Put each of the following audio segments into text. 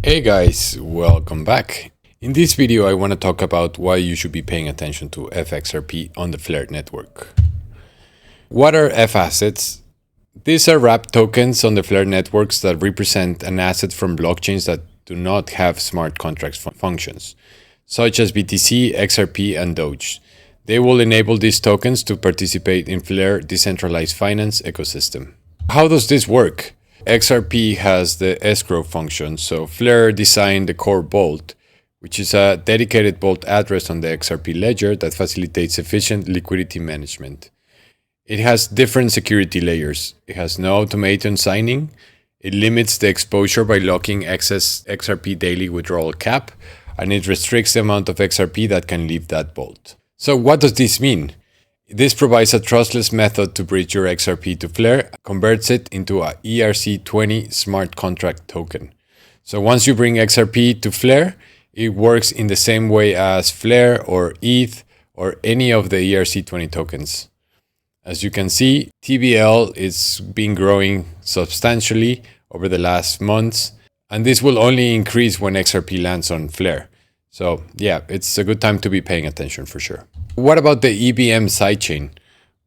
Hey guys, welcome back. In this video, I want to talk about why you should be paying attention to FXRP on the Flare network. What are F assets? These are wrapped tokens on the Flare networks that represent an asset from blockchains that do not have smart contracts functions, such as BTC, XRP, and DOGE. They will enable these tokens to participate in Flare decentralized finance ecosystem. How does this work? XRP has the escrow function, so Flare designed the core vault, which is a dedicated vault address on the XRP ledger that facilitates efficient liquidity management. It has different security layers. It has no automated signing. It limits the exposure by locking excess XRP daily withdrawal cap, and it restricts the amount of XRP that can leave that vault. So what does this mean? This provides a trustless method to bridge your XRP to Flare, converts it into a ERC20 smart contract token. So once you bring XRP to Flare, it works in the same way as Flare or ETH or any of the ERC20 tokens. As you can see, TVL is been growing substantially over the last months, and this will only increase when XRP lands on Flare. So yeah, it's a good time to be paying attention for sure. What about the EVM sidechain?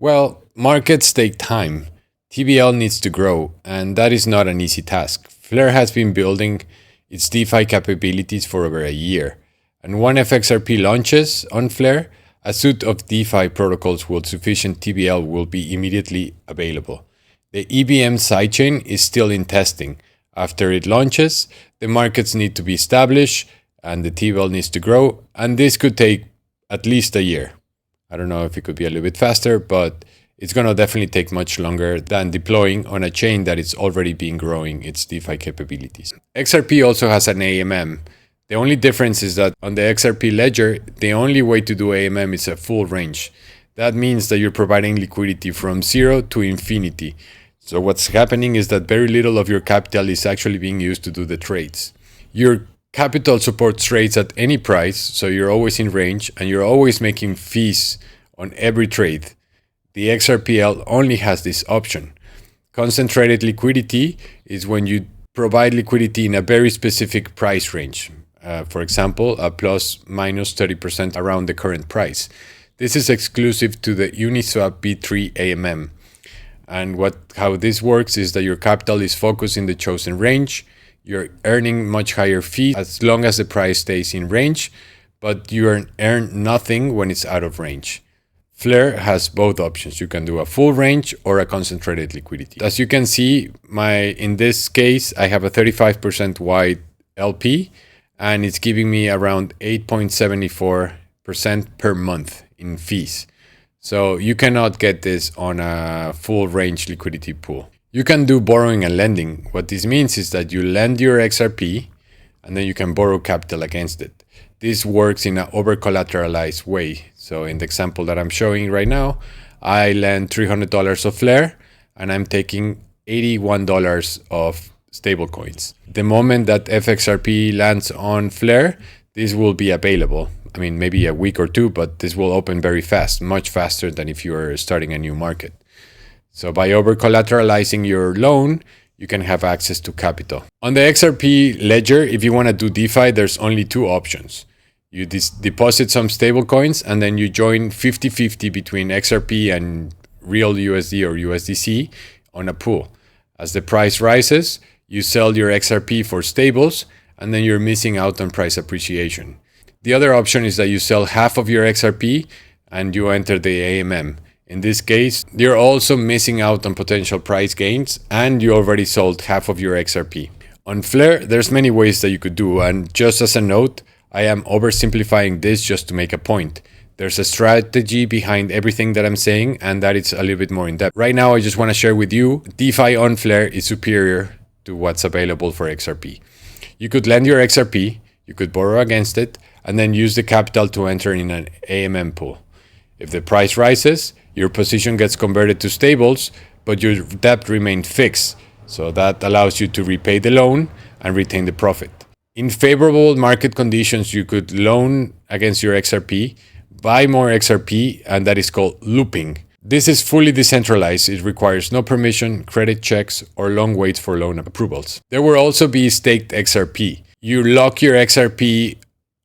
Well, markets take time. TVL needs to grow, and that is not an easy task. Flare has been building its DeFi capabilities for over a year, and when FXRP launches on Flare, a suite of DeFi protocols with sufficient TVL will be immediately available. The EVM sidechain is still in testing. After it launches, the markets need to be established, and the TVL needs to grow, and this could take at least a year. I don't know if it could be a little bit faster, but it's going to definitely take much longer than deploying on a chain that is already been growing its DeFi capabilities. XRP also has an AMM. The only difference is that on the XRP ledger, the only way to do AMM is a full range. That means that you're providing liquidity from 0 to infinity. So what's happening is that very little of your capital is actually being used to do the trades. Your capital supports trades at any price, so you're always in range and you're always making fees on every trade. The XRPL only has this option. Concentrated liquidity is when you provide liquidity in a very specific price range. For example, a plus minus 30% around the current price. This is exclusive to the Uniswap B3 AMM. And how this works is that your capital is focused in the chosen range. You're earning much higher fees as long as the price stays in range, but you earn nothing when it's out of range. Flare has both options. You can do a full range or a concentrated liquidity. As you can see, in this case, I have a 35% wide LP, and it's giving me around 8.74% per month in fees. So you cannot get this on a full range liquidity pool. You can do borrowing and lending. What this means is that you lend your XRP and then you can borrow capital against it. This works in an overcollateralized way. So in the example that I'm showing right now, I lend $300 of Flare and I'm taking $81 of stablecoins. The moment that FXRP lands on Flare, this will be available. I mean, maybe a week or two, but this will open very fast, much faster than if you are starting a new market. So by over-collateralizing your loan, you can have access to capital. On the XRP ledger, if you want to do DeFi, there's only two options. You deposit some stable coins and then you join 50-50 between XRP and real USD or USDC on a pool. As the price rises, you sell your XRP for stables and then you're missing out on price appreciation. The other option is that you sell half of your XRP and you enter the AMM. In this case, you're also missing out on potential price gains and you already sold half of your XRP. On Flare, there's many ways that you could do, and just as a note, I am oversimplifying this just to make a point. There's a strategy behind everything that I'm saying, and that it's a little bit more in depth. Right now, I just want to share with you, DeFi on Flare is superior to what's available for XRP. You could lend your XRP, you could borrow against it, and then use the capital to enter in an AMM pool. If the price rises, your position gets converted to stables, but your debt remains fixed. So that allows you to repay the loan and retain the profit. In favorable market conditions, you could loan against your XRP, buy more XRP, and that is called looping. This is fully decentralized. It requires no permission, credit checks, or long waits for loan approvals. There will also be staked XRP. You lock your XRP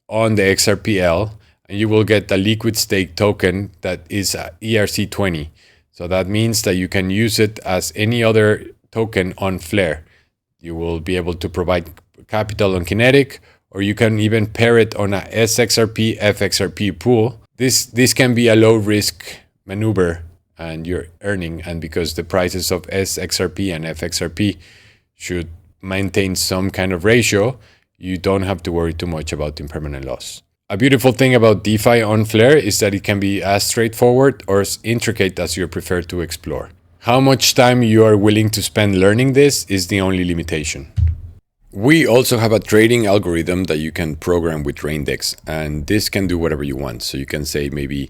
on the XRPL, and you will get a liquid stake token that is ERC20. So that means that you can use it as any other token on Flare. You will be able to provide capital on Kinetic, or you can even pair it on a sXRP FXRP pool. This can be a low risk maneuver and you're earning, and because the prices of sXRP and FXRP should maintain some kind of ratio, you don't have to worry too much about impermanent loss. A beautiful thing about DeFi on Flare is that it can be as straightforward or as intricate as you prefer to explore. How much time you are willing to spend learning this is the only limitation. We also have a trading algorithm that you can program with Raindex, and this can do whatever you want. So you can say maybe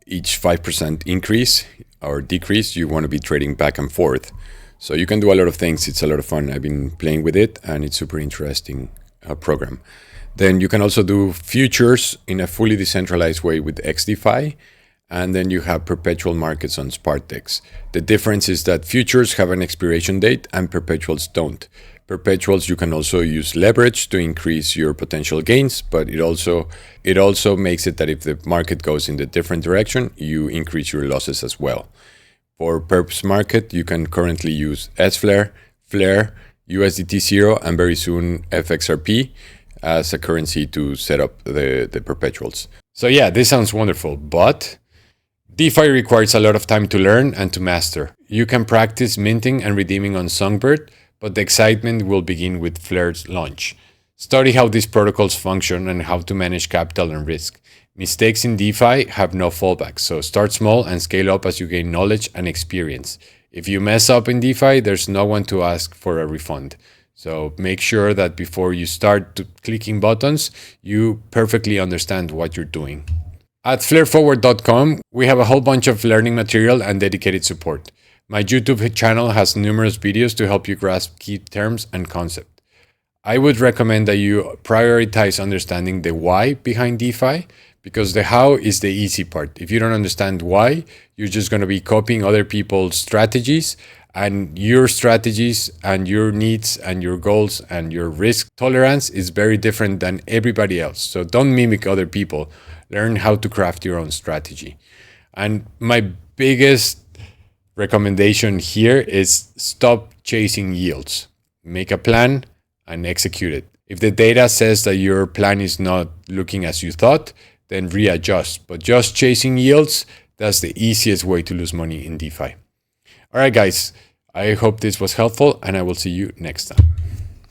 each 5% increase or decrease, you want to be trading back and forth. So you can do a lot of things. It's a lot of fun. I've been playing with it and it's super interesting program. Then you can also do futures in a fully decentralized way with XDFI. And then you have perpetual markets on Sparkdex. The difference is that futures have an expiration date and perpetuals don't. Perpetuals, you can also use leverage to increase your potential gains, but it also makes it that if the market goes in the different direction, you increase your losses as well. For perps market, you can currently use sFlare, Flare, USDT 0, and very soon FXRP as a currency to set up the perpetuals. So yeah, this sounds wonderful, but DeFi requires a lot of time to learn and to master. You can practice minting and redeeming on Songbird, but the excitement will begin with Flare's launch. Study how these protocols function and how to manage capital and risk. Mistakes in DeFi have no fallback, so start small and scale up as you gain knowledge and experience. If you mess up in DeFi, there's no one to ask for a refund. So make sure that before you start clicking buttons, you perfectly understand what you're doing. At flareforward.com, we have a whole bunch of learning material and dedicated support. My YouTube channel has numerous videos to help you grasp key terms and concepts. I would recommend that you prioritize understanding the why behind DeFi, because the how is the easy part. If you don't understand why, you're just going to be copying other people's strategies, and your strategies and your needs and your goals and your risk tolerance is very different than everybody else. So don't mimic other people. Learn how to craft your own strategy. And my biggest recommendation here is stop chasing yields. Make a plan and execute it. If the data says that your plan is not looking as you thought, then readjust. But just chasing yields, that's the easiest way to lose money in DeFi. All right, guys, I hope this was helpful, and I will see you next time.